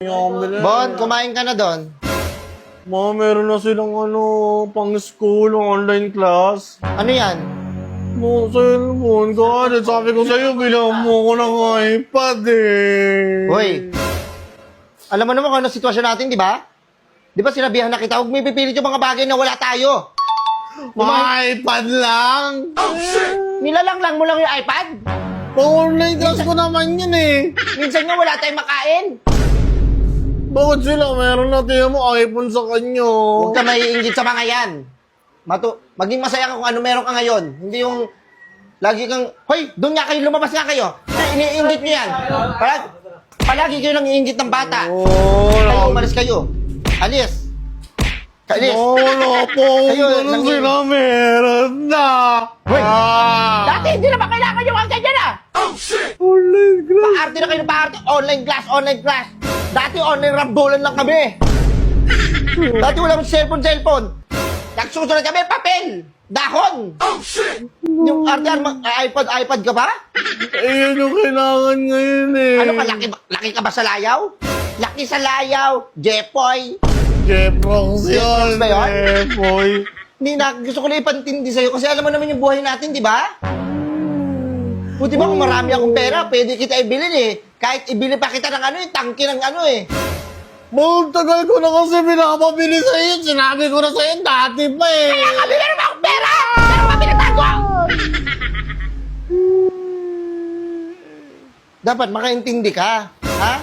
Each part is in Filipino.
Bon, kumain ka na doon. Ma, meron na silang pang school, online class. Ano yan? No, cellphone ka. Sabi ko sa'yo, bilang mo ko ng iPad eh. Hoy, alam mo naman kung ano sitwasyon natin, di ba? Di ba sinabihan na kita, huwag may pipilit yung mga bagay na wala tayo. iPad lang. Nilalang mo lang yung iPad. Pang-online class ko naman yun eh. Minsan nga wala tayong makain. Bakit sila? Meron na tiyan mo iPhone sa kanyo. Huwag ka maiinggit sa mga yan. Maging masaya ka kung ano meron ka ngayon. Hindi yung lagi kang, hoy, doon nga kayo, lumabas nga kayo. Iniinggit nyo yan. Palagi kayo nang iinggit ng bata. Kayo, umalis kayo. Alis. Alis. Wala po. Kayo, Ganun sila meron na. Hoy, dati hindi na ba kailangan yung ang ganyan ah? Online class. Paarte na kayo ng paarte. Online class. Dati online rambulan lang kami. Dati wala mong cellphone. Nagsusunod kami, papel, dahon. Yung iPad ka ba? Ayun yung kailangan ngayon eh. Ano ka, laki ka ba sa layaw? Laki sa layaw, Jepoy. Jeprox Jeprox yun. ba yun? Jepoy. Hindi na, gusto ko lang ipantindi sa'yo kasi alam mo naman yung buhay natin, di ba? Buti ba kung marami akong pera, pwede kita ibilin eh. Kahit ibili pa kita ng yung tangki ng eh. Tagal ko na kasi pinapabili sa'yo. Sinabi ko na sa'yo dati pa eh. Kaya kami meron akong pera! Meron kami natago! Dapat makaintindi ka, ha?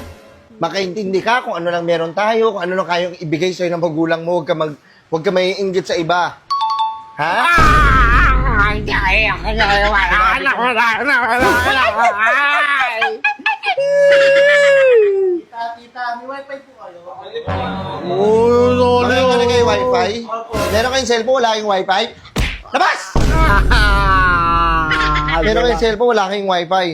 Makaintindi ka kung ano lang meron tayo, kung ano lang kayang ibigay sa'yo ng magulang mo, huwag ka maiinggit sa iba. Ha? Tita, may wifi po kayo? Sorry. Meron ka na kayo wifi? Meron kayong cellphone, wala kayong wifi? Labas! Meron kayong cellphone, wala kayong wifi.